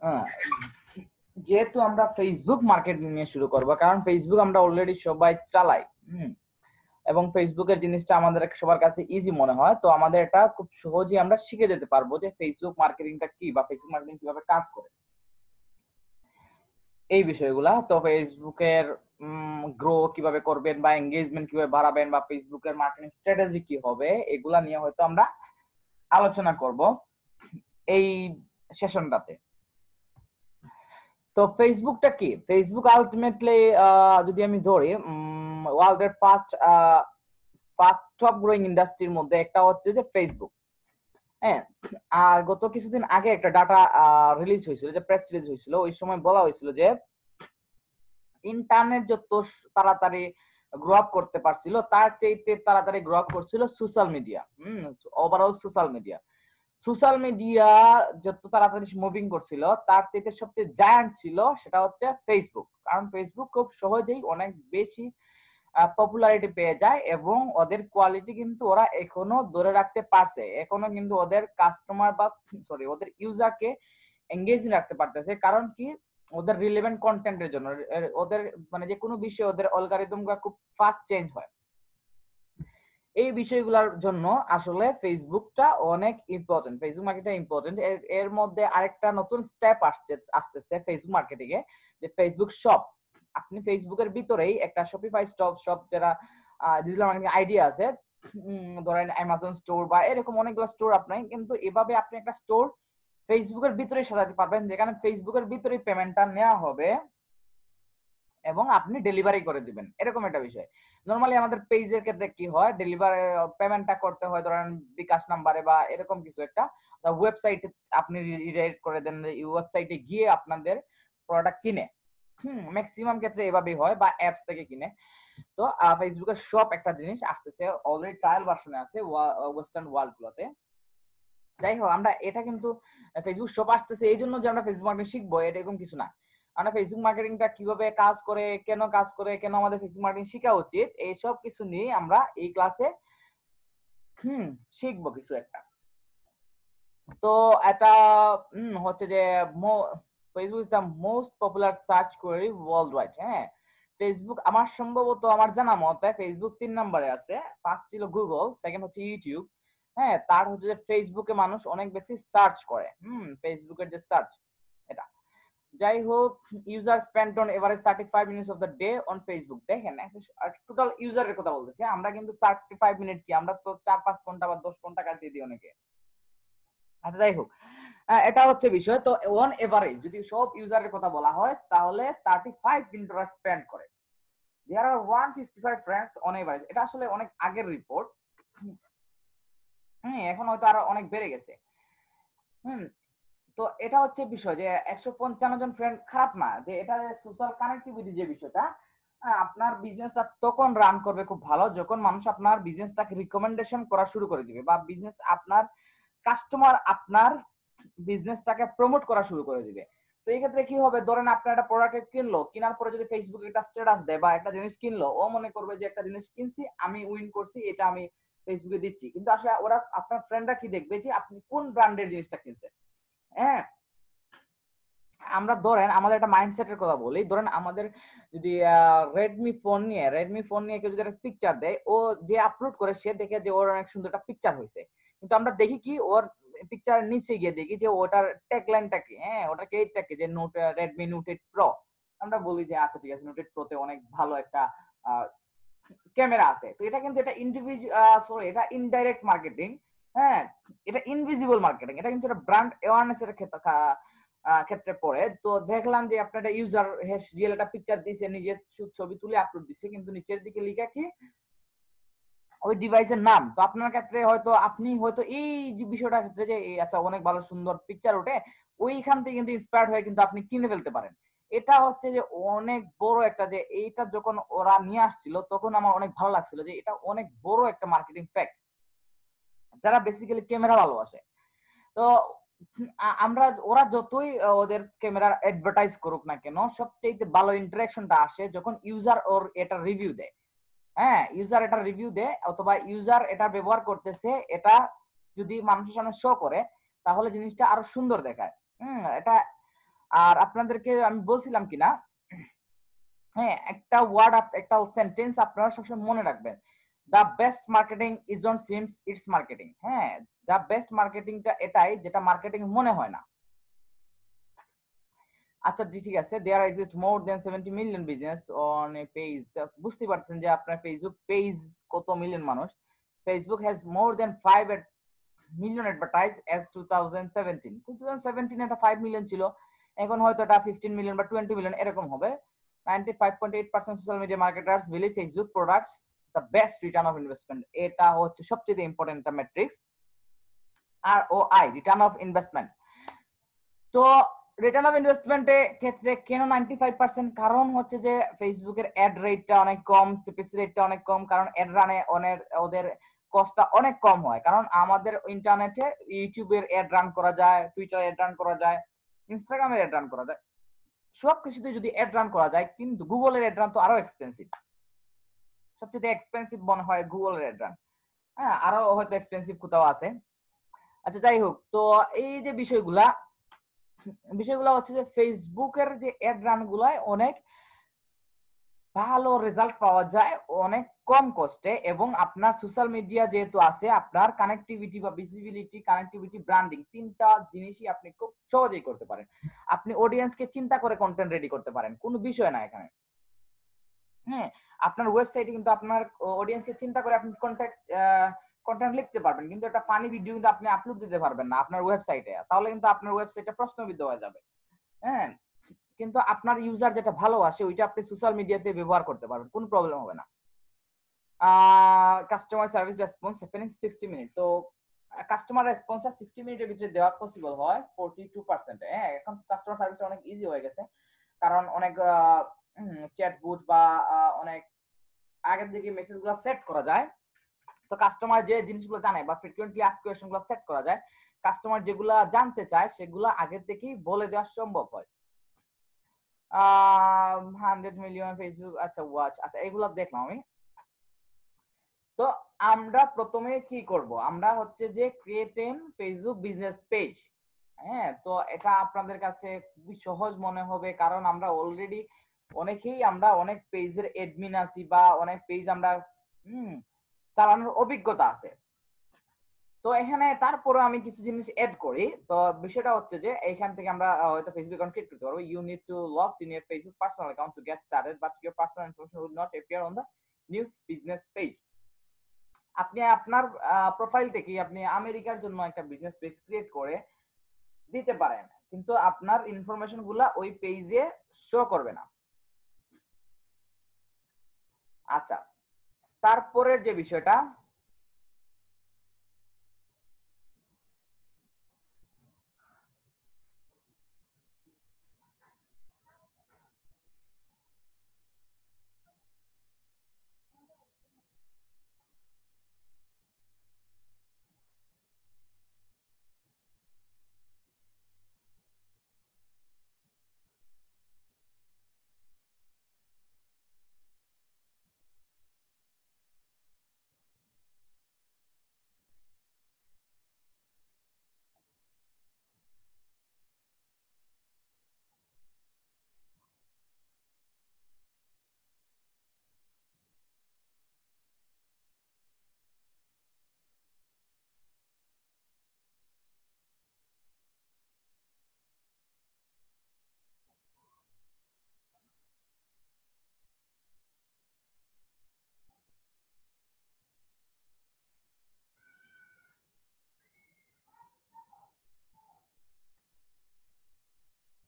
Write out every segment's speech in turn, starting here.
আহ, যেহেতু আমরা Facebook marketing নিয়ে শুরু করব, কারণ ফেসবুক আমরা অলরেডি সবাই চালাই, এবং ফেসবুকের জিনিসটা আমাদের সবার কাছে ইজি মনে হয়, তো আমাদের এটা খুব সহজেই আমরা শিখে যেতে পারবো যে ফেসবুক মার্কেটিংটা কি বা ফেসবুক মার্কেটিং কিভাবে কাজ করে, এই বিষয়গুলা। তো ফেসবুকের গ্রো কিভাবে করবেন বা এঙ্গেজমেন্ট কিভাবে বাড়াবেন বা ফেসবুকের মার্কেটিং স্ট্র্যাটেজি কি হবে, এগুলা নিয়ে হয়তো আমরা আলোচনা করব এই সেশনটাতে। তো ফেসবুকটা কি? ফেসবুক আলটিমেটলি যদি আমি ধরি, ওয়ার্ল্ডের ফার্স্ট টপ গ্রোয়িং ইন্ডাস্ট্রির মধ্যে একটা হচ্ছে যে ফেসবুক। হ্যাঁ, আর গত কিছুদিন আগে একটা ডাটা রিলিজ হয়েছিল, যে প্রেস রিলিজ হয়েছিল, ওই সময় বলা হয়েছিল যে ইন্টারনেট যত তাড়াতাড়ি গ্রো আপ করতে পারছিল, তার চাইতে তাড়াতাড়ি গ্রো আপ করছিল social media. Overall social media যত তাড়াতাড়ি মুভিং করছিল, তার চাইতে সবচেয়ে জায়ান্ট ছিল সেটা হচ্ছে ফেসবুক। কারণ ফেসবুক খুব সহজেই অনেক বেশি পপুলারিটি পেয়ে যায়, এবং ওদের কোয়ালিটি কিন্তু ওরা এখনো ধরে রাখতে পারছে, এখনো কিন্তু ওদের কাস্টমার বা ওদের ইউজারকে এঙ্গেজ রাখতে পারতেছে। কারণ কি? ওদের রিলেভেন্ট কন্টেন্টের জন্য। ওদের মানে যে কোনো বিষয়ে ওদের অ্যালগরিদমটা খুব ফাস্ট চেঞ্জ হয়। এই বিষয়গুলোর জন্য আসলে ফেসবুকটা অনেক ইম্পর্টেন্ট, ফেসবুক মার্কেটিং ইম্পর্টেন্ট। এর মধ্যে আরেকটা নতুন স্টেপ আসতেছে ফেসবুক মার্কেটিং এ, যে ফেসবুক শপ। আপনি ফেসবুকের ভিতরেই একটা শপিফাই শপ, যারা ডিজিটাল মার্কেটিং আইডিয়া আছে, ধরেন অ্যামাজন স্টোর বা এরকম অনেকগুলো স্টোর, আপনি কিন্তু এভাবে আপনি একটা স্টোর ফেসবুকের ভিতরে সাজাতে পারবেন, যেখানে ফেসবুকের ভিতরে পেমেন্টটা নেওয়া হবে এবং আপনি ডেলিভারি করে দিবেন, এরকম একটা বিষয়। নরমালি আমাদের পেজের ক্ষেত্রে কি হয়, ডেলিভারি পেমেন্টটা করতে হয় ধরেন বিকাশ নাম্বারে বা এরকম কিছু একটা, ওয়েবসাইটে আপনি রিডাইরেক্ট করে দেন, এই ওয়েবসাইটে গিয়ে আপনাদের প্রোডাক্ট কিনে। ম্যাক্সিমাম ক্ষেত্রে এভাবেই হয়, বা অ্যাপস থেকে কিনে। তো ফেসবুকের শপ একটা জিনিস আসতেছে, অলরেডি ট্রায়াল ভার্সনে আছে ওয়েস্টার্ন ওয়ার্ল্ড গুলোতে। যাই হোক, আমরা এটা কিন্তু ফেসবুক শপ আসতেছে এই জন্য যে আমরা ফেসবুক মার্কেটিং শিখবো, এরকম কিছু না। আমরা ফেসবুক মার্কেটিংটা কিভাবে কাজ করে, কেন কাজ করে, কেন আমাদের ফেসবুক মার্কেটিং শেখা উচিত, এইসব কিছু নিয়ে আমরা এই ক্লাসে শিখবো কিছু একটা। তো এটা হচ্ছে যে Facebook is the most popular search query world wide. হ্যাঁ, ফেসবুক আমার সম্ভবত, আমার জানা মতে ফেসবুক 3 নম্বরে আছে। ফার্স্ট ছিল গুগল, সেকেন্ড হচ্ছে ইউটিউব। হ্যাঁ, তার হচ্ছে যে ফেসবুকে মানুষ অনেক বেশি সার্চ করে। ফেসবুকের যে সার্চ, এটা। যাই হোক, user spend on average 35 minutes of the day on Facebook. দেখেন, টোটাল ইউজারের কথা বলতেছি, আমরা কিন্তু 35 মিনিট কি, আমরা তো 4-5 ঘন্টা বা 10 ঘন্টা কাটিয়ে দিই অনেকে। আচ্ছা, যাই হোক, এটা হচ্ছে বিষয়। তো অন এভারেজ যদি সব ইউজারের কথা বলা হয়, তাহলে 35 মিনিট ওরা স্পেন্ড করে। দেয়ার আর 155 ফ্রেন্ডস অন এভারেজ। এটা আসলে অনেক আগের রিপোর্ট। এখন হয়তো আরো অনেক বেড়ে গেছে। তো এটা হচ্ছে বিষয় যে 155 জন ফ্রেন্ড খারাপ না, যে এটা সোশ্যাল কানেক্টিভিটি যে বিষয়টা, আপনার বিজনেসটা তখন রান করবে খুব ভালো যখন মানুষ আপনার বিজনেসটাকে রিকমেন্ডেশন করা শুরু করে দিবে, বা বিজনেস আপনার কাস্টমার আপনার বিজনেসটাকে প্রমোট করা শুরু করে দিবে। তো এই ক্ষেত্রে কি হবে, ধরেন আপনার একটা প্রোডাক্ট কিনলো, কেনার পরে যদি ফেসবুকে একটা স্ট্যাটাস দেয় বা একটা জিনিস কিনলো, ও মনে করবে যে একটা জিনিস কিনছি, আমি উইন করছি, এটা আমি ফেসবুকে দিচ্ছি। কিন্তু আসলে ওরা, আপনার ফ্রেন্ডরা কি দেখবে যে আপনি কোন ব্র্যান্ডের জিনিসটা কিনছেন। হ্যাঁ, আমরা ধরেন আমাদের একটা মাইন্ডসেটের কথা বলি, ধরেন আমাদের যদি রেডমি ফোন নিয়ে কেউ যদি একটা পিকচার দেয়, ও যে আপলোড করে সে দেখে যে ওর অনেক সুন্দর একটা পিকচার হয়েছে, কিন্তু আমরা দেখি কি ওর পিকচার নিচে গিয়ে দেখি যে ওটার ট্যাগলাইনটা কি, ওটাকে এইটা কি, যে নোট রেডমি নোট 8 প্রো। আমরা বলি যে আচ্ছা ঠিক আছে, নোট 8 প্রোতে অনেক ভালো একটা ক্যামেরা আছে। তো এটা কিন্তু এটা এটা ইনডাইরেক্ট মার্কেটিং। হ্যাঁ, এটা ইনভিজিবল মার্কেটিং, এটা কিন্তু একটা ব্র্যান্ড অ্যাওয়ারনেসের ক্ষেত্রে পড়ে। তো দেখলাম যে আপনার ইউজার রিয়েল একটা পিকচার দিয়েছে, নিজের ছবি তুলে আপলোড দিচ্ছে, কিন্তু নিচের দিকে লেখা কি ওই ডিভাইসের নাম। তো আপনার ক্ষেত্রে হয়তো আপনি হয়তো এই যে বিষয়টার ক্ষেত্রে যে আচ্ছা অনেক ভালো সুন্দর পিকচার ওঠে, ওইখান থেকে কিন্তু ইন্সপায়ার্ড হয়ে কিন্তু আপনি কিনে ফেলতে পারেন। এটা হচ্ছে যে অনেক বড় একটা, যে এইটা যখন ওরা নিয়ে আসছিল তখন আমার অনেক ভালো লাগছিল যে এটা অনেক বড় একটা মার্কেটিং ফ্যাক্ট, যারা বেসিক্যালি ক্যামেরা ভালোবাসে। তো আমরা, ওরা যতই ওদের ক্যামেরার অ্যাডভার্টাইজ করুক না কেন, সবচেয়ে ভালো ইন্টারেকশনটা আসে যখন ইউজার ওর এটা রিভিউ দেয়। ইউজার এটা রিভিউ দেয়, অথবা ইউজার এটা ব্যবহার করতেছে, এটা যদি মানুষের সামনে শো করে, তাহলে জিনিসটা আরো সুন্দর দেখায়। এটা আর আপনাদেরকে আমি বলছিলাম কিনা, হ্যাঁ, একটা ওয়ার্ড, একটা সেন্টেন্স আপনারা সবসময় মনে রাখবেন, the best marketing is on seems it's marketing. হ্যাঁ, দ্য বেস্ট মার্কেটিংটা এটাই যেটা মার্কেটিং মনে হয় না। আচ্ছা ঠিক আছে, there exist more than 70 million business on a page. বুঝতে পারছেন যে আপনার ফেসবুক পেজ কত মিলিয়ন মানুষ। Facebook has more than 5 million advertise as 2017। 2017 এটা 5 মিলিয়ন ছিল, এখন হয়তো এটা 15 মিলিয়ন বা 20 মিলিয়ন এরকম হবে। 95.8% social media marketers believe Facebook products the best return of investment. এটা হচ্ছে সবচেয়ে ইম্পর্টেন্ট একটা matrix, ROI, return of investment. তো রিটার্ন অফ ইনভেস্টমেন্টের ক্ষেত্রে কেন 95%? কারণ হচ্ছে যে ফেসবুকের অ্যাড রেটটা অনেক কম, সিপিসি রেটটা অনেক কম, কারণ অ্যাড রানে ওদের কস্টটা অনেক কম হয়। কারণ আমাদের ইন্টারনেটে ইউটিউবের অ্যাড রান করা যায়, টুইটার অ্যাড রান করা যায়, ইনস্টাগ্রামের অ্যাড রান করা যায়, সব কিছুতে যদি অ্যাড রান করা যায়, কিন্তু গুগলের অ্যাড রান তো আরো এক্সপেন্সিভ। সবচেয়ে এক্সপেন্সিভ মনে হয় গুগলের অ্যাড রান। হ্যাঁ, আরো হয়তো এক্সপেন্সিভ কোথাও আছে। আচ্ছা যাই হোক, তো এই যে বিষয়গুলো হচ্ছে যে ফেসবুকের যে অ্যাড রান গুলায় অনেক ভালো রেজাল্ট পাওয়া যায় অনেক কম কস্টে, এবং আপনার সোশ্যাল মিডিয়া যেহেতু আছে, আপনার কানেক্টিভিটি বা ভিজিবিলিটি, কানেক্টিভিটি, ব্র্যান্ডিং, তিনটা জিনিসই আপনি খুব সহজেই করতে পারেন। আপনি অডিয়েন্সকে চিন্তা করে কন্টেন্ট রেডি করতে পারেন, কোনো বিষয় না এখানে। হ্যাঁ, আপনার ওয়েবসাইটে কিন্তু আপনার অডিয়েন্সকে চিন্তা করে আপনি কন্টেন্ট লিখতে পারবেন, কিন্তু একটা ফানি ভিডিও কিন্তু আপনি আপলোড দিতে পারবেন না আপনার ওয়েবসাইটে, তাহলে কিন্তু আপনার ওয়েবসাইটটা প্রশ্নবিদ্ধ হয়ে যাবে। হ্যাঁ, কিন্তু আপনার ইউজার যেটা ভালোবাসে ওইটা আপনি সোশ্যাল মিডিয়াতে ব্যবহার করতে পারবেন, কোনো প্রবলেম হবে না। Customer service response happening 60 minute. তো কাস্টমার রেসপন্সটা 60 মিনিটের ভিতরে দেওয়া পসিবল হয় 42%। হ্যাঁ, এখন কাস্টমার সার্ভিসটা অনেক ইজি হয়ে গেছে, কারণ অনেক চ্যাটবট বা অনেক আগের দিকে মেসেজগুলো সেট করা যায়। তো কাস্টমার যে জিনিসগুলো জানে বা ফ্রিকোয়েন্টলি আস্ক কোয়েশ্চনগুলো সেট করা যায়, কাস্টমার যেগুলা জানতে চায় সেগুলো আগে থেকেই বলে দেওয়া সম্ভব হয়। 100 মিলিয়ন ফেসবুক, আচ্ছা ওয়াচ, আচ্ছা এগুলো দেখলাম আমি। তো আমরা প্রথমে কি করব, আমরা হচ্ছে যে create N Facebook business page. হ্যাঁ, তো এটা আপনাদের কাছে খুবই সহজ মনে হবে, কারণ আমরা অলরেডি আমরা অনেক পেজের অ্যাডমিন আছি, বা অনেক পেজ আমরা চালানোর অভিজ্ঞতা আছে। তো এখানে তারপরে আমি কিছু জিনিস এড করি। তো বিষয়টা হচ্ছে যে এইখান থেকে আমরা হয়তো ফেসবুক অ্যাকাউন্ট ক্রিয়েট করতে পারবো। You need to log in your Facebook personal account to get started, but your personal information will not appear on the new business page. আপনি আপনার প্রোফাইল থেকে আপনি আমেরিকার জন্য একটা বিজনেস পেজ ক্রিয়েট করে দিতে পারেন, কিন্তু আপনার ইনফরমেশন গুলা ওই পেজে শো করবে না। আচ্ছা, তারপরের যে বিষয়টা,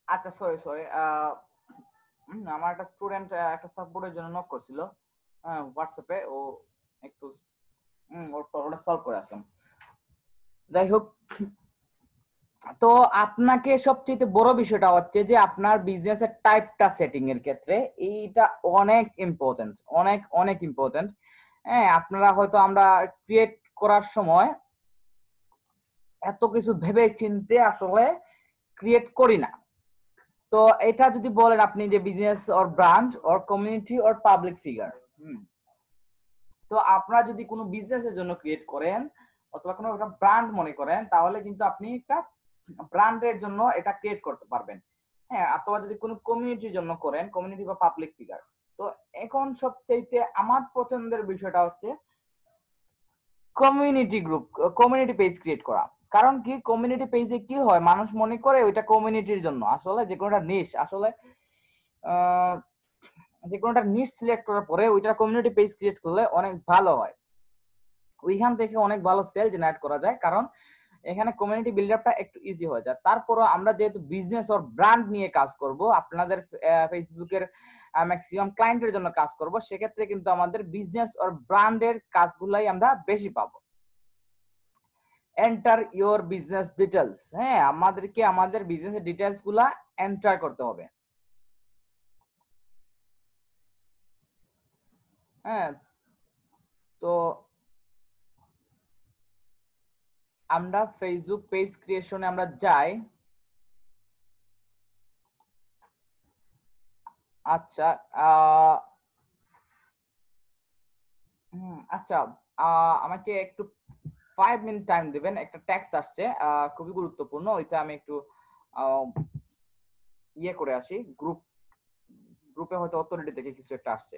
আচ্ছা সরি সরি, আমার একটা স্টুডেন্ট একটা সাপোর্টের জন্য নক করছিল হোয়াটসঅ্যাপে, ও একটু ওর প্রবলেমটা সলভ করে আসলাম। যাই হোক, তো আপনাকে সবচেয়ে বড় বিষয়টা হচ্ছে যে আপনার বিজনেসের টাইপটা সেটিং এর ক্ষেত্রে এইটা অনেক ইম্পর্টেন্ট, অনেক অনেক ইম্পর্টেন্ট। হ্যাঁ, আপনারা হয়তো আমরা ক্রিয়েট করার সময় এত কিছু ভেবে চিন্তে আসলে ক্রিয়েট করি না। তো এটা যদি বলেন আপনি যে business or brand or community or public figure, তো আপনারা যদি কোনো বিজনেসের জন্য ক্রিয়েট করেন অথবা কোনো একটা ব্র্যান্ড মনে করেন, তাহলে কিন্তু আপনি একটা ব্র্যান্ডের জন্য এটা ক্রিয়েট করতে পারবেন। হ্যাঁ, অথবা যদি কোনো কমিউনিটির জন্য করেন, কমিউনিটি বা পাবলিক ফিগার। তো এখন সবচাইতে আমার পছন্দের বিষয়টা হচ্ছে community group, community page create করা। কারণ কি, কমিউনিটি পেজে কি হয়, মানুষ মনে করে ওইটা কমিউনিটির জন্য। আসলে যে কোনোটা নিশ, আসলে আহ, যে কোনোটা নিশ সিলেক্ট করার পরে ওইটা কমিউনিটি পেজ ক্রিয়েট করলে অনেক ভালো হয়। ওইখান থেকে অনেক ভালো সেল জেনারেট করা যায়, কারণ এখানে কমিউনিটি বিল্ড আপটা একটু ইজি হয়ে যায়। তারপরও আমরা যেহেতু বিজনেস অর ব্র্যান্ড নিয়ে কাজ করব, আপনাদের ফেসবুকের ম্যাক্সিমাম ক্লায়েন্টের জন্য কাজ করব, সেক্ষেত্রে কিন্তু আমাদের বিজনেস অর ব্র্যান্ডের কাজগুলাই আমরা বেশি পাবো। এন্টার ইওর বিজনেস ডিটেলস, হ্যাঁ, আমাদেরকে আমাদের বিজনেসের ডিটেলস গুলা এন্টার করতে হবে। হ্যাঁ, তো আমরা ফেসবুক পেজ ক্রিয়েশনে আমরা যাই। আচ্ছা, আহ আচ্ছা, আমাকে একটু 5 মিনিট টাইম দিবেন, একটা ট্যাক্স আসছে খুবই গুরুত্বপূর্ণ, ওইটা আমি একটু আহ, ইয়ে করে আসি। গ্রুপে হয়তো অথরিটি থেকে কিছু একটা আসছে।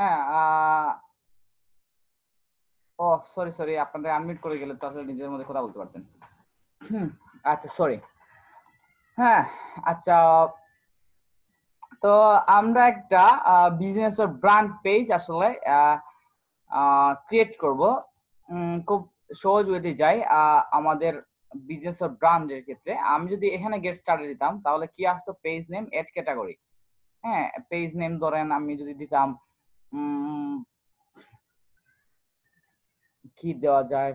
হ্যাঁ ও সরি সরি, আপনাদের আনমিউট করে গেলে তো আসলে নিজের মধ্যে কথা বলতে পারতেন। আচ্ছা সরি। হ্যাঁ আচ্ছা, তো আমরা একটা বিজনেস ব্র্যান্ড পেজ আসলে ক্রিয়েট করব। খুব সহজ ওয়েতে যাই আমাদের বিজনেস ব্র্যান্ডের ক্ষেত্রে। আমি যদি এখানে গেট স্টার্টেড দিতাম তাহলে কি আসতো, পেজ নেম এড ক্যাটাগরি। হ্যাঁ, পেজ নেম ধরেন আমি যদি দিতাম কি দেওয়া যায়,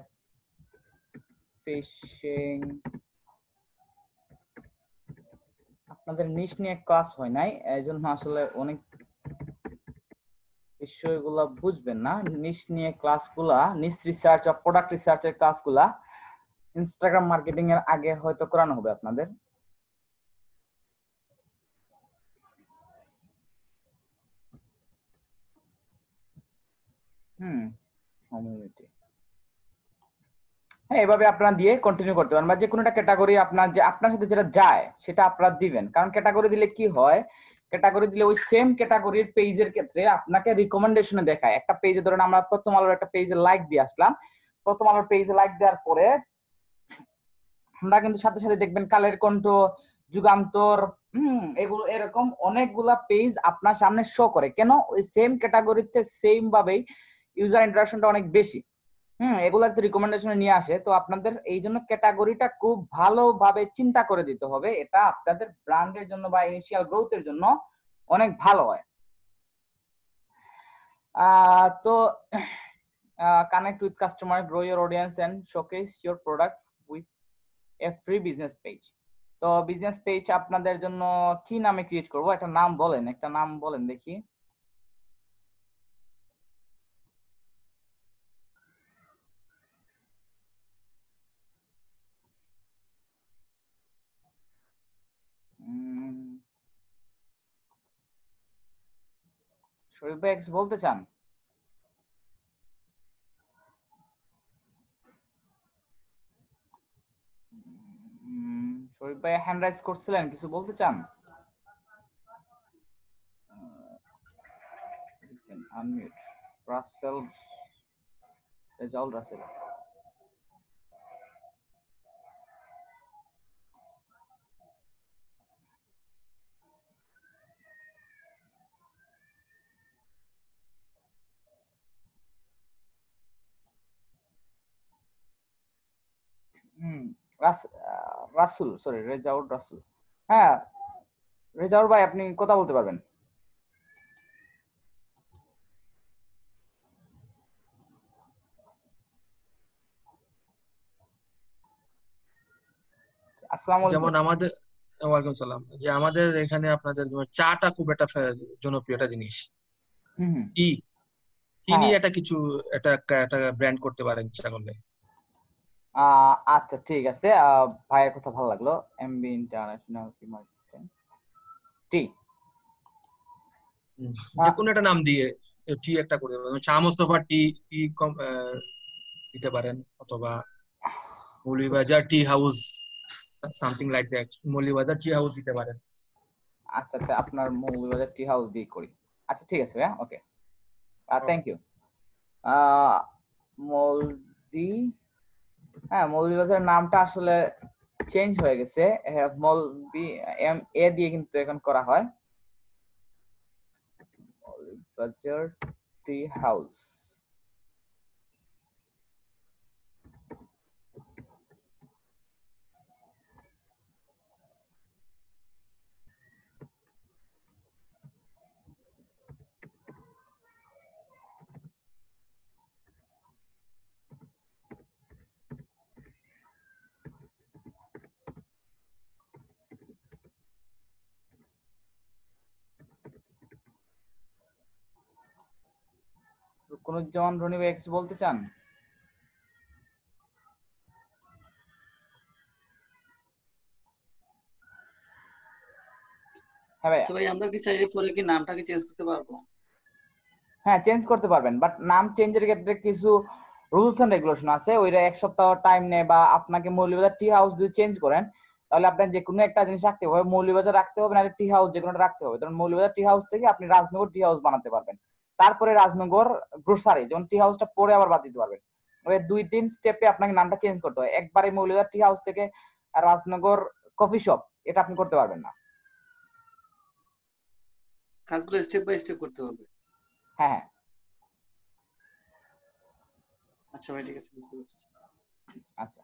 ফিশিং। আপনাদের নিশ নিয়ে ক্লাস হয় নাই, এই জন্য আসলে অনেক বিষয়গুলো বুঝবেন না। নিশ নিয়ে ক্লাসগুলা, নিশ রিসার্চ বা প্রোডাক্ট রিসার্চের ক্লাসগুলা ইনস্টাগ্রাম মার্কেটিং এর আগে হয়তো করানো হবে আপনাদের। কমিউনিটি, হ্যাঁ এভাবে আপনারা দিয়ে কন্টিনিউ করতে পারেন, বা যে কোনো একটা ক্যাটাগরি আপনার যে আপনার সাথে যেটা যায় সেটা আপনারা দিবেন। কারণ ক্যাটাগরি দিলে কি হয়, ক্যাটাগরি দিলে ওই সেম ক্যাটাগরির পেজের ক্ষেত্রে আপনাকে রিকমেন্ডেশনে দেখায়। একটা পেজে ধরেন আমরা প্রথম আলোর একটা পেজে লাইক দিয়ে আসলাম, প্রথম আলোর পেজে লাইক দেওয়ার পরে আমরা কিন্তু সাথে সাথে দেখবেন কালের কণ্ঠ, যুগান্তর, এগুলো এরকম অনেকগুলা পেজ আপনার সামনে শো করে। কেন? ওই সেম ক্যাটাগরিতে সেম ভাবেই ইউজার ইন্টারাকশনটা অনেক বেশি। এগুলো একটা রিকমেন্ডেশনে নিয়ে আসে। তো আপনাদের এই জন্য ক্যাটাগরিটা খুব ভালোভাবে চিন্তা করে দিতে হবে, এটা আপনাদের ব্র্যান্ডের জন্য বা ইনিশিয়াল গ্রোথের জন্য অনেক ভালো হয়। তো connect with customer, grow your audience and showcase your product with a free business page. তো বিজনেস পেজ আপনাদের জন্য কি নামে ক্রিয়েট করব, একটা নাম বলেন, একটা নাম বলেন দেখি। শরীফ ভাই কিছু বলতে চান? শরীফ ভাই হ্যান্ড রাইজ করছিলেন, কিছু বলতে চান? আনমিউট। রাসেল, রেজাউল রাসেল। রাসুল, সরি রেজাউল রাসুল। হ্যাঁ রেজাউল ভাই আপনি কথা বলতে পারবেন। আসসালামু যেমন আলাইকুম। আমাদের, ওয়ালাইকুম সালাম, যে আমাদের এখানে আপনাদের চাটা খুব একটা জনপ্রিয় একটা জিনিস। হুম হুম। টি, টি হ্যাঁ নিয়ে হ্যাঁ। একটা কিছু, একটা ব্র্যান্ড করতে পারেন ইচ্ছা করলে। আচ্ছা ঠিক আছে, ভাইয়ের কথা ভালো লাগলো। এমবি ইন্টারন্যাশনাল টি মার্কেটিং টি। যে কোনো একটা নাম দিয়ে টি একটা করে দেবেন, চা মোস্তফা টি, টি দিতে পারেন, অথবা Moulvibazar tea house, something like that, Moulvibazar tea house দিতে পারেন। আচ্ছা আপনার মৌলভীবাজার টি হাউস দিয়ে করি। আচ্ছা ঠিক আছে ভাইয়া, ওকে, থ্যাংক ইউ। মৌলভী, হ্যাঁ মৌলভীবাজারের নামটা আসলে চেঞ্জ হয়ে গেছে। মৌলভী এম এ দিয়ে কিন্তু এখন করা হয়। Moulvibazar tea house. রুকনুজ্জামান রনি ভাই কিছু বলতে চান? হ্যাঁ ভাইয়া। আচ্ছা ভাই, আমরা কি চাইলে পরে কি নামটাকে চেঞ্জ করতে পারবো? হ্যাঁ চেঞ্জ করতে পারবেন, বাট নাম চেঞ্জের ক্ষেত্রে কিছু রুলস এন্ড রেগুলেশন আছে, ওইটা এক সপ্তাহ টাইম নেয়। বা আপনাকে মৌলভীবাজার টি হাউস যদি চেঞ্জ করেন তাহলে আপনার যে কোনো একটা জিনিস রাখতে হবে, মৌলভীবাজার রাখতে হবে না টি হাউস যে কোনোটা রাখতে হবে। ধরুন মৌলভীবাজার টি হাউস থেকে আপনি রাজনগর টি হাউস বানাতে পারবেন, তারপরে রাজনগর গ্রোসারি, যেমন টি হাউসটা পরে আবার বাদ দিতে পারবেন। ওই 2-3 স্টেপে আপনাকে নামটা চেঞ্জ করতে হয়। একবারে মৌলভীবাজার টি হাউস থেকে রাজনগর কফি শপ এটা আপনি করতে পারবেন না। কাজগুলো স্টেপ বাই স্টেপ করতে হবে। হ্যাঁ হ্যাঁ। আচ্ছা ভাই, ঠিক আছে, বুঝতে পারছি। আচ্ছা,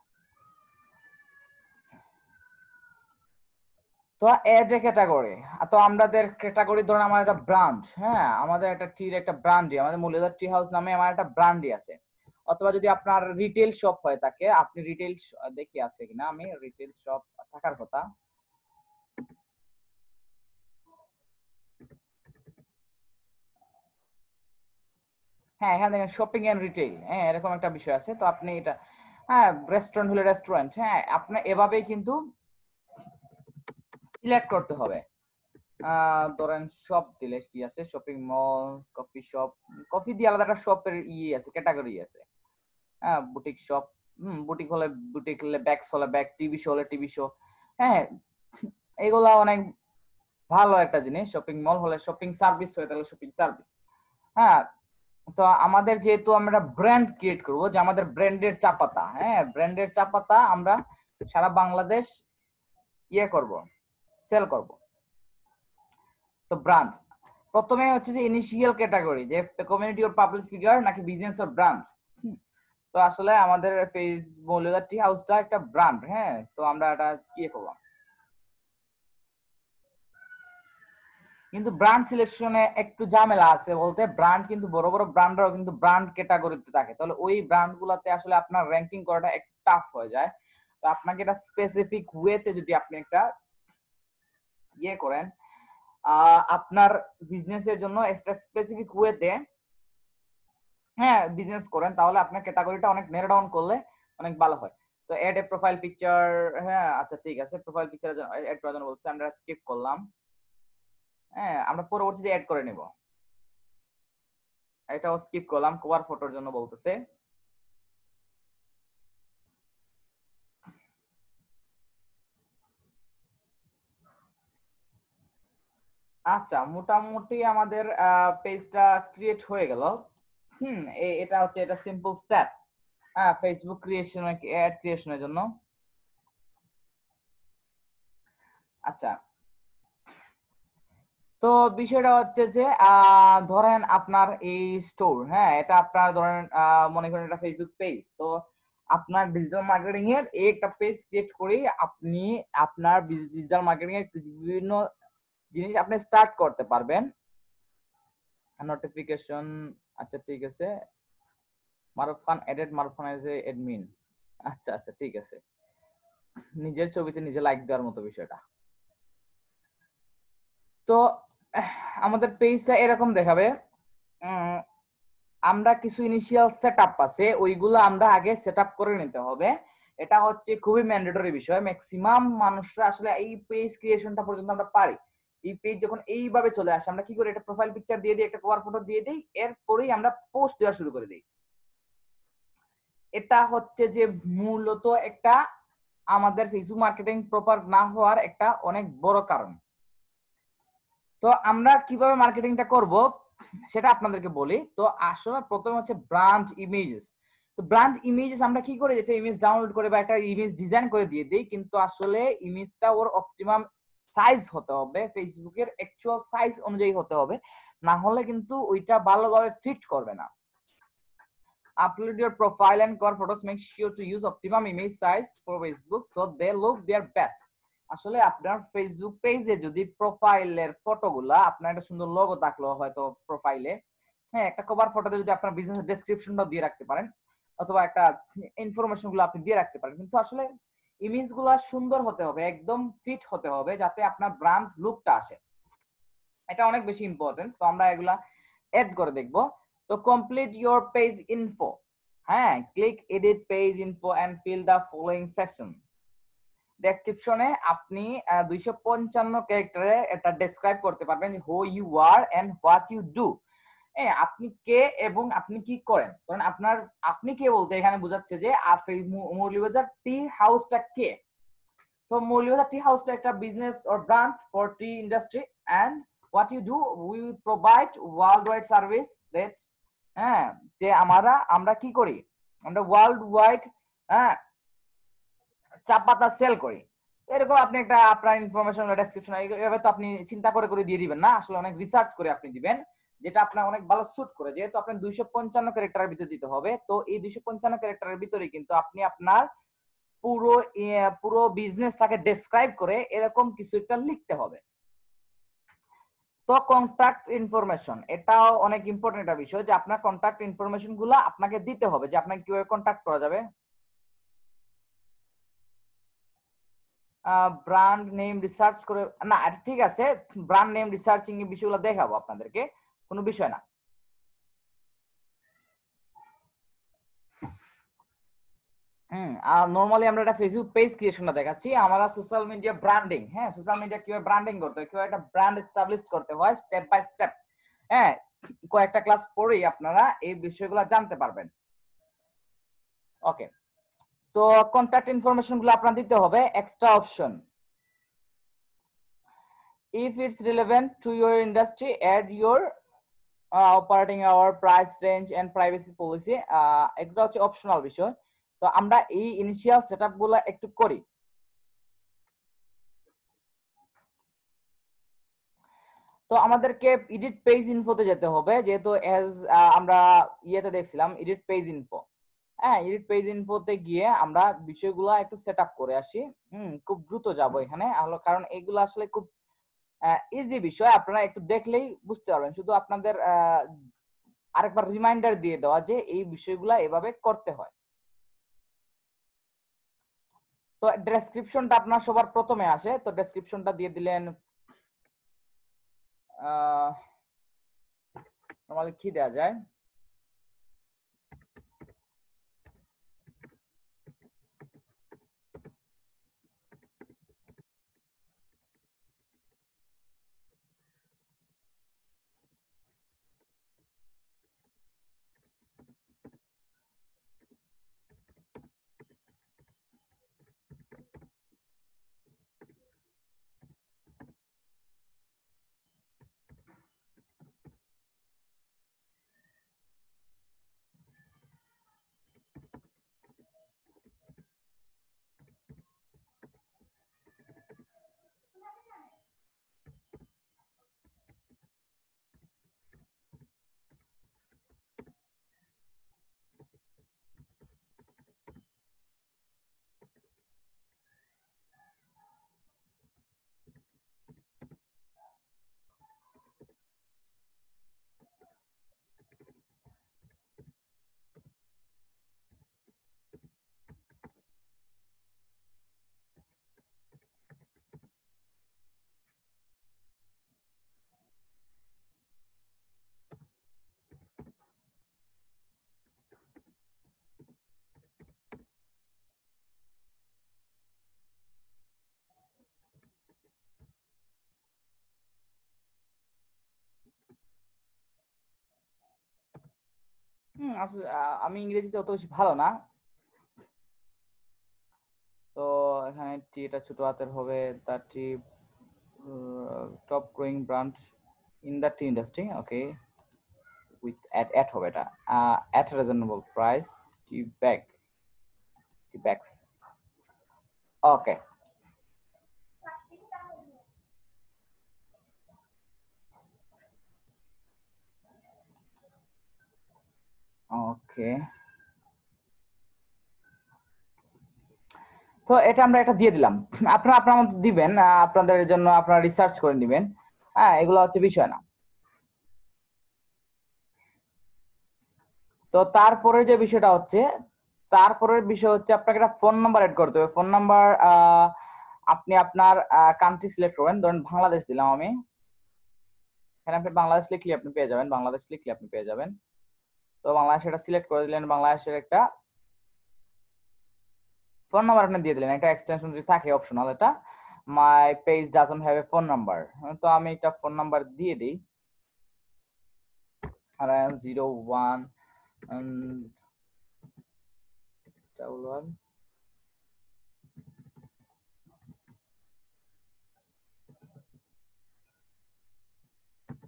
তো এজ এ ক্যাটাগরি, তো আমাদের ক্যাটাগরি ধরুন আমার একটা ব্র্যান্ড, হ্যাঁ আমাদের একটা টির একটা ব্র্যান্ডই, আমাদের মৌলভীবাজার টি হাউস নামে আমার একটা ব্র্যান্ডই আছে। অথবা যদি আপনার রিটেল শপ হয়ে থাকে, আপনি রিটেল দেখি আছে কিনা, আমি রিটেল শপ থাকার কথা। হ্যাঁ এখানে দেখেন শপিং এন্ড রিটেল, হ্যাঁ এরকম একটা বিষয় আছে। তো আপনি এটা, হ্যাঁ রেস্টুরেন্ট হলে রেস্টুরেন্ট, হ্যাঁ আপনি এভাবেই কিন্তু সিলেক্ট করতে হবে। ধরেন শপ দিলে কি আছে, shopping mall, coffee shop, coffee দিয়ে আলাদা একটা শপের আছে, ক্যাটাগরি আছে। হ্যাঁ বুটিক শপ, বুটিক হলে বুটিক, হলে ব্যাগস হলে ব্যাগ, টিভি শো হলে টিভি শো, হ্যাঁ এগুলা অনেক ভালো একটা জিনিস। শপিং মল হলে শপিং সার্ভিস হয়ে তাহলে শপিং সার্ভিস। হ্যাঁ তো আমাদের যেহেতু আমরা ব্র্যান্ড ক্রিয়েট করবো, যে আমাদের ব্র্যান্ডের চা পাতা, হ্যাঁ ব্র্যান্ডের চা পাতা আমরা সারা বাংলাদেশ করব, সেল করব। তো ব্র্যান্ড প্রথমে হচ্ছে যে ইনিশিয়াল ক্যাটাগরি, যে কমিউনিটি অর পাবলিক ফিগার নাকি বিজনেস অর ব্র্যান্ড। তো আসলে আমাদের মৌলভীবাজার টি হাউসটা একটা ব্র্যান্ড, হ্যাঁ তো আমরা এটা কি করলাম। কিন্তু ব্র্যান্ড সিলেকশনে একটু ঝামেলা আছে বলতে, ব্র্যান্ড কিন্তু বড় বড় ব্র্যান্ডরাও কিন্তু ব্র্যান্ড ক্যাটাগরিতে থাকে, তাহলে ওই ব্র্যান্ড গুলাতে আসলে আপনার র্যাঙ্কিং করাটা একটু টাফ হয়ে যায়। তো আপনাকে এটা স্পেসিফিক ওয়েতে যদি আপনি একটা করেন, আপনার বিজনেসের জন্য একটা স্পেসিফিক ওয়েতে হ্যাঁ বিজনেস করেন, তাহলে আপনার ক্যাটাগরিটা অনেক নেরো ডাউন করলে অনেক ভালো হয়। তো এড এ প্রোফাইল পিকচার, হ্যাঁ আচ্ছা ঠিক আছে, প্রোফাইল পিকচার এড করার জন্য বলছে, আমরা স্কিপ করলাম। হ্যাঁ আমরা পরবর্তীতে অ্যাড করে নেব, এটাও স্কিপ করলাম, কভার ফটোর জন্য বলতেছে। আচ্ছা মোটামুটি আমাদের পেজটা ক্রিয়েট হয়ে গেল। এটা হচ্ছে এটা সিম্পল স্টেপ, হ্যাঁ ফেসবুক ক্রিয়েশন, অ্যাড ক্রিয়েশনের জন্য। আচ্ছা তো বিষয়টা হচ্ছে যে ধরেন আপনার এই স্টোর, হ্যাঁ এটা আপনার ধরেন মনে করেন এটা ফেসবুক পেজ, তো আপনার ডিজিটাল মার্কেটিং এর একটা পেজ ক্রিয়েট করে আপনি আপনার ডিজিটাল মার্কেটিং এর বিভিন্ন জিনিস আপনি স্টার্ট করতে পারবেন। নোটিফিকেশন, আচ্ছা ঠিক আছে, Maruf Khan added, Maruf Khan as a admin, আচ্ছা আচ্ছা ঠিক আছে, নিজের ছবিতে নিজে লাইক দেওয়ার মতো বিষয়টা। তো আমাদের পেজটা এরকম দেখাবে। আমরা কিছু ইনিশিয়াল সেটআপ আছে, ওইগুলো আমরা আগে সেটআপ করে নিতে হবে। এটা হচ্ছে খুবই ম্যান্ডেটরি বিষয়, ম্যাক্সিমাম মানুষরা আসলে এই পেজ ক্রিয়েশনটা পর্যন্ত আমরা পারি। এই পেজ যখন এইভাবে চলে আসে, আমরা কি করি, একটা প্রোফাইল পিকচার দিয়ে দিই, একটা কভার ফটো দিয়ে দিই, এরপরেই আমরা পোস্ট দেওয়া শুরু করে দিই। এটা হচ্ছে যে মূলত একটা আমাদের ফেসবুক মার্কেটিং প্রপার না হওয়ার একটা অনেক বড় কারণ। তো আমরা কিভাবে মার্কেটিংটা করব সেটা আপনাদেরকে বলি। তো আসলে প্রথমে হচ্ছে ব্র্যান্ড ইমেজেস। তো ব্র্যান্ড ইমেজেস আমরা কি করি, যেটা ইমেজ ডাউনলোড করে বা একটা ইমেজ ডিজাইন করে দিয়ে দিই, কিন্তু আসলে ইমেজটা ওর অপটিমাম সাইজ হতে হবে, ফেসবুকের অ্যাকচুয়াল সাইজ অনুযায়ী হতে হবে, না হলে কিন্তু ওইটা ভালোভাবে ফিট করবে না। Upload your profile and core photos. Make sure to use optimum image size for Facebook so they look their best. আসলে আপনার ফেসবুক পেজে যদি প্রোফাইলের ফটোগুলা আপনার একটা সুন্দর লোগো থাকলো হয়তো প্রোফাইলে, হ্যাঁ একটা কভার ফটোতে যদি আপনার বিজনেস ডেসক্রিপশনটা দিয়ে রাখতে পারেন, অথবা একটা ইনফরমেশন গুলো আপনি দিয়ে রাখতে পারেন, কিন্তু আসলে ইমেজ গুলা সুন্দর হতে হবে, একদম ফিট হতে হবে, যাতে আপনার ব্র্যান্ড লুকটা আসে। এটা অনেক বেশি ইম্পর্টেন্ট। তো আমরা এগুলা এড করে দেখব। তো কমপ্লিট ইওর পেজ ইনফো, হ্যাঁ click edit page info and fill the following section. ডেসক্রিপশনে আপনি 255 ক্যারেক্টারে এটা ডেসক্রাইব করতে পারবেন, who you are and what you do. আপনি কে এবং আপনি কি করেন। কারণ আপনি কে বলতে এখানে বোঝাচ্ছে যে মৌলভীবাজার টি হাউসটা কে। তো মৌলভীবাজার টি হাউসটা একটা business or brand for tea industry and what you do, we provide worldwide service that হ্যাঁ যে আমরা কি করি, আমরা ওয়ার্ল্ড ওয়াইড হ্যাঁ চা পাতা সেল করি। এরকম আপনি একটা আপনার ইনফরমেশন ডেসক্রিপশন এভাবে তো আপনি চিন্তা করে করে দিয়ে দিবেন না, আসলে অনেক রিসার্চ করে আপনি দিবেন যেটা আপনার অনেক ভালো স্যুট করে। যেহেতু আপনার 255 ক্যারেক্টারের ভিতরে দিতে হবে, তো এই 255 ক্যারেক্টারের ভিতরে কিন্তু আপনি আপনার পুরো পুরো বিজনেসটাকে ডেসক্রাইব করে এরকম কিছু একটা লিখতে হবে। তো কন্টাক্ট ইনফরমেশন এটাও অনেক ইম্পর্টেন্ট একটা বিষয়, যে আপনার কন্টাক্ট ইনফরমেশন গুলো আপনাকে দিতে হবে, যে আপনাকে কিভাবে কন্টাক্ট করা যাবে। ব্র্যান্ড নেম রিসার্চ করে না, এটা ঠিক আছে, ব্র্যান্ড নেম রিসার্চিং এর বিষয়গুলো দেখাবো আপনাদেরকে, কোনো বিষয় না। আর নরমালি আমরা একটা ফেসবুক পেজ ক্রিয়েশনটা দেখাচ্ছি, আমরা সোশ্যাল মিডিয়া ব্র্যান্ডিং, হ্যাঁ সোশ্যাল মিডিয়া কিভাবে ব্র্যান্ডিং করতে হয়, কিভাবে একটা ব্র্যান্ড এস্টাবলিশ করতে হয় স্টেপ বাই স্টেপ, হ্যাঁ কয়েকটা ক্লাস পরেই আপনারা এই বিষয়গুলো জানতে পারবেন। ওকে, তো কন্টাক্ট ইনফরমেশন গুলো আপনার দিতে হবে। Extra option, if it's relevant to your industry, add your operating hour, price range and privacy policy, এগুলো হচ্ছে অপশনাল বিষয়। তো আমরা এই ইনিশিয়াল সেটআপ গুলো একটু করি। তো আমাদেরকে এডিট পেজ ইনফোতে যেতে হবে, যেহেতু এজ আমরা ইয়েতে দেখছিলাম এডিট পেজ ইনফো, হ্যাঁ এডিট পেজ ইনফোতে গিয়ে আমরা বিষয়গুলো একটু সেটআপ করে আসি। খুব দ্রুত যাব এখানে, কারণ এগুলো আসলে খুব ইজি বিষয়, আপনারা একটু দেখলেই বুঝতে পারবেন। শুধু আপনাদের আরেকবার রিমাইন্ডার দিয়ে দেওয়া যে এই বিষয়গুলো এভাবে করতে হয়। তো ডেসক্রিপশনটা আপনার সবার প্রথমে আসে, তো ডেসক্রিপশনটা দিয়ে দিলেন নরমালি কি দেওয়া যায়, আসলে আমি ইংরেজিতে অত বেশি ভালো না, তো এখানে টি এটা ছোট হাতের হবে, the tea top growing brand in the tea industry, okay with at হবে এটা, at reasonable price, tea bags, okay. Okay, তো এটা আমরা এটা দিয়ে দিলাম, আপনারা আপনার মতো দিবেন, আপনাদের জন্য আপনারা রিসার্চ করে নেবেন, হ্যাঁ এগুলো হচ্ছে বিষয় না। তো তারপরে যে বিষয়টা হচ্ছে, তারপরের বিষয় হচ্ছে আপনাকে একটা ফোন নাম্বার এড করতে হবে। ফোন নাম্বার আপনি আপনার কান্ট্রি সিলেক্ট করবেন, ধরেন বাংলাদেশ দিলাম আমি, এখানে আপনি বাংলাদেশ লিখলে আপনি পেয়ে যাবেন, বাংলাদেশ লিখলে আপনি পেয়ে যাবেন। তো বাংলাদেশ এটা সিলেক্ট করে দিলেন, বাংলাদেশের একটা ফোন নাম্বার আপনি দিয়ে দিলেন, একটা এক্সটেনশন যদি থাকে অপশনাল, এটা মাই page doesn't have A phone number, তো আমি একটা ফোন নাম্বার দিয়ে দিই 0111.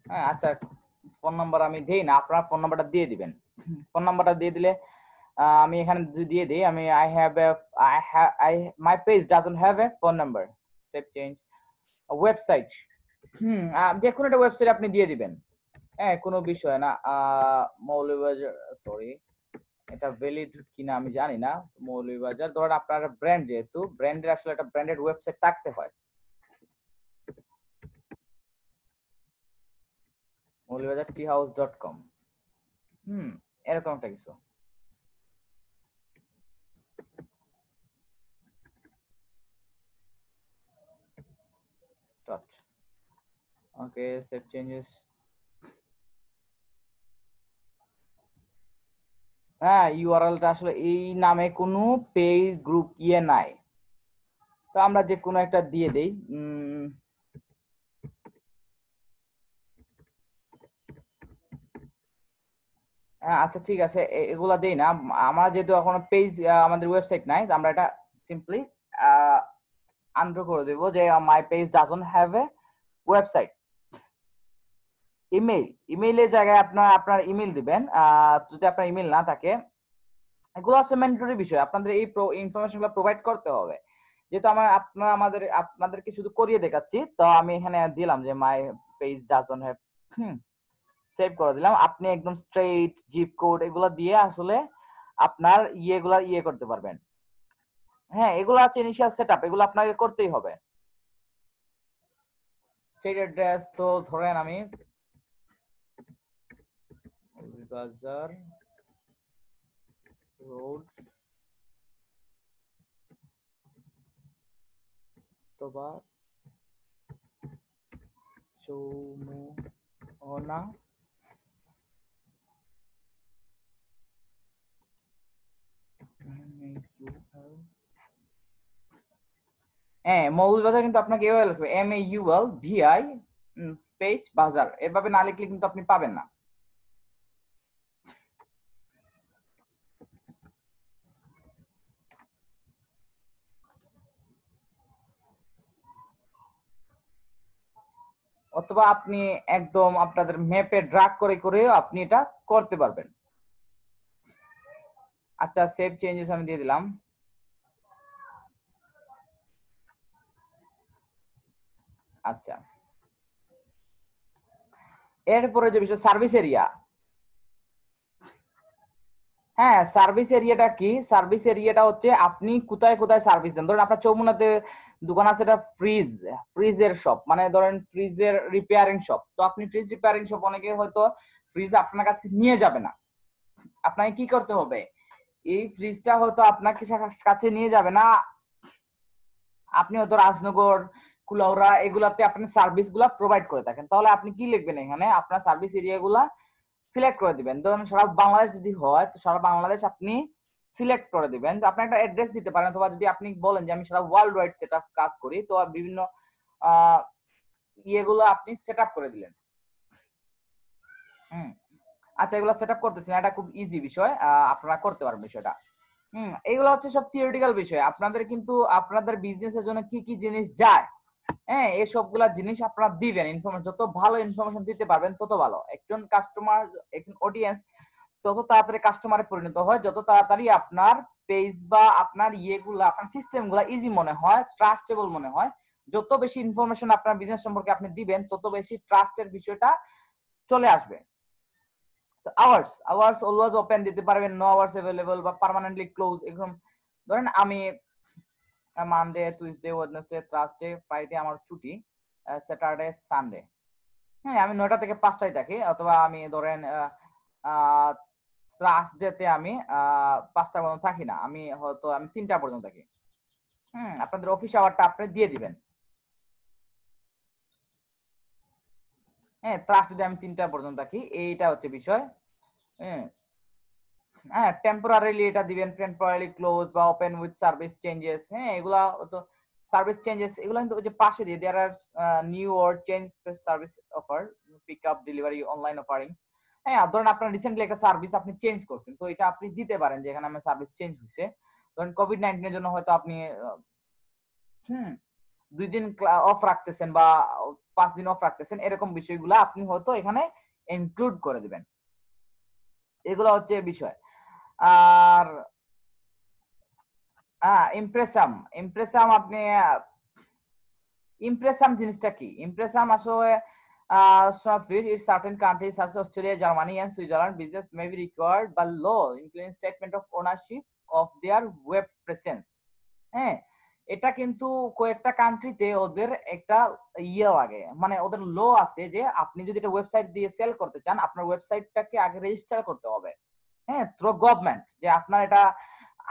হ্যাঁ আচ্ছা, ফোন নাম্বার আমি দেই না, আপনারা ফোন নাম্বারটা দিয়ে দিবেন। ফোন নাম্বারটা দিয়ে দিলে আমি এখানে দিয়ে দিই, আমি I my page doesn't have A phone number, save change website. যে কোনো একটা ওয়েবসাইট আপনি দিয়ে দিবেন, হ্যাঁ কোনো বিষয় না। মৌলভীবাজার, সরি এটা ভ্যালিড কিনা আমি জানি না। মৌলভীবাজার ধরেন আপনার ব্র্যান্ড, যেহেতু ব্র্যান্ডের আসলে একটা ব্র্যান্ডেড ওয়েবসাইট থাকতে হয়। মৌলভীবাজার টি হাউস .com, এরকম একটা কিছু। ওকে, সেভ চেঞ্জেস। হ্যাঁ ইউআরএলটা আসলে এই নামে কোনো পেজ গ্রুপ নাই, তো আমরা যে কোনো একটা দিয়ে দেই। হ্যাঁ আচ্ছা ঠিক আছে, এগুলা দেই না আমরা, যেহেতু এখনো পেজ আমাদের ওয়েবসাইট নাই, আমরা এটা সিম্পলি আন্ডার করে দেব যে my page doesn't have a website. ইমেইলের জায়গায় আপনার ইমেইল দিবেন। যদি আপনার ইমেইল না থাকে, এগুলো আছে ম্যান্ডেটরি বিষয়, আপনাদের এই ইনফরমেশনগুলো প্রোভাইড করতে হবে। যেহেতু আপনাদেরকে শুধু করিয়ে দেখাচ্ছি, তো আমি এখানে দিলাম যে my page doesn't have, save করে দিলাম। আপনি একদম স্ট্রেইট জিপ কোড এগুলো দিয়ে আসলে আপনার করতে পারবেন। হ্যাঁ এগুলো আছে ইনিশিয়াল সেটআপ, এগুলো আপনাকে করতেই হবে। স্টেট অ্যাড্রেস তো ধরেন আমি বাজার রোড অথবা চৌমুহনা মৌলভীবাজার কিন্তু আপনাকে এভাবে লিখবে MAULVI স্পেস বাজার, এভাবে না লিখলে কিন্তু আপনি পাবেন না। অথবা আপনি একদম আপনাদের ম্যাপে ড্রাগ করে করেও আপনি এটা করতে পারবেন। আচ্ছা সেভ চেঞ্জেস আমি দিয়ে দিলাম। আচ্ছা এরপরে যে বিষয় সার্ভিস এরিয়া, হ্যাঁ সার্ভিস এরিয়াটা কি? সার্ভিস এরিয়াটা হচ্ছে আপনি কোথায় কোথায় সার্ভিস দেন। ধরেন আপনার চৌমুনাতে দোকান আছে, এটা ফ্রিজের শপ, মানে ধরেন ফ্রিজের রিপেয়ারিং শপ। তো আপনি ফ্রিজ রিপেয়ারিং শপ, অনেকে হয়তো ফ্রিজ আপনার কাছে নিয়ে যাবে না, আপনাকে কি করতে হবে, এই ফ্রিজটা হয়তো আপনার কাছে নিয়ে যাবে না, আপনি হয়তো রাজনগর, কুলাউড়া এগুলাতে আপনি সার্ভিস গুলা প্রোভাইড করে থাকেন, তাহলে আপনি কি লিখবেন এখানে, আপনার সার্ভিস এরিয়া গুলা সিলেক্ট করে দিবেন। ধরুন সারা বাংলাদেশ যদি হয়, তো সারা বাংলাদেশ আপনি সিলেক্ট করে দিবেন। আপনি একটা অ্যাড্রেস দিতে পারেন, অথবা যদি আপনি বলেন যে আমি সারা ওয়ার্ল্ড ওয়াইড সেট কাজ করি, তো বিভিন্ন ইয়েগুলো আপনি সেট করে দিলেন। আচ্ছা এগুলো সেট করতেছি না, এটা খুব ইজি বিষয়, আপনারা করতে পারবেন বিষয়টা। এগুলো হচ্ছে সব থিওরিটিক্যাল বিষয়। আপনাদের কিন্তু আপনাদের বিজনেসের জন্য কি কি জিনিস যায়, হ্যাঁ এই সবগুলা জিনিস আপনারা দিবেন। ইনফরমেশন যত ভালো ইনফরমেশন দিতে পারবেন তত ভালো। একজন কাস্টমার, একজন অডিয়েন্স তত তাড়াতাড়ি কাস্টমারে পরিণত হয়, যত তাড়াতাড়ি আপনার পেজ বা আপনার ইয়েগুলা, আপনার সিস্টেমগুলা ইজি মনে হয়, ট্রাস্টেবল মনে হয়। যত বেশি ইনফরমেশন আপনার বিজনেস সম্পর্কে আপনি দিবেন, তত বেশি ট্রাস্টের বিষয়টা চলে আসবে। আওয়ার্স অলওয়েজ ওপেন দিতে পারবেন, নো আওয়ার্স अवेलेबल বা পার্মানেন্টলি ক্লোজ। এরকম ধরেন আমি Monday, Tuesday, Wednesday, Thursday, Friday আমার ছুটি, স্যাটারডে, সানডে, হ্যাঁ আমি 9টা থেকে 5টায় থাকি। অথবা আমি ধরেন থার্সডেতে আমি 5টা পর্যন্ত থাকি না, আমি 3টা পর্যন্ত থাকি। আপনাদের অফিস আওয়ারটা আপনি দিয়ে দিবেন। হ্যাঁ থার্সডে আমি 3টা পর্যন্ত থাকি, এইটা হচ্ছে বিষয়। হ্যাঁ টেম্পোরারিলি এটা দিবেন, টেম্পোরারিলি ক্লোজ বা ওপেন উইথ সার্ভিস চেঞ্জেস। হ্যাঁ এগুলা তো সার্ভিস চেঞ্জেস, এগুলো কিন্তু ওই যে পাশে দিয়ে there are new or change service offer, pick up, delivery, online offering. হ্যাঁ ধরেন আপনার রিসেন্টলি একটা সার্ভিস আপনি চেঞ্জ করছেন, তো এটা আপনি দিতে পারেন যে এখানে আমার সার্ভিস চেঞ্জ হয়েছে। ধরেন কোভিড-19 এর জন্য হয়তো আপনি 2 দিন অফ রাখতেছেন বা 5 দিন অফ রাখতেছেন, এরকম বিষয়গুলো আপনি হয়তো এখানে ইনক্লুড করে দিবেন। এগুলো হচ্ছে বিষয়। আর ইমপ্রেসাম আপনি ইমপ্রেসাম জিনিসটা কি? ইমপ্রেসাম আসলে in certain countries such as Australia, Germany and Switzerland, business may be required by law, including statement of ownership of their web presence. হ্যাঁ, এটা কিন্তু কয়েকটা কান্ট্রিতে ওদের একটা ইয়ে লাগে, মানে ওদের ল আছে যে আপনি যদি এটা ওয়েবসাইট দিয়ে সেল করতে চান, আপনার ওয়েবসাইটটাকে আগে রেজিস্টার করতে হবে, হ্যাঁ, থ্রু গভর্নমেন্ট, যে আপনার এটা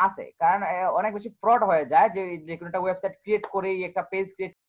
আছে। কারণ অনেক বেশি ফ্রড হয়ে যায় যে কোনো একটা ওয়েবসাইট ক্রিয়েট করেই একটা পেজ ক্রিয়েট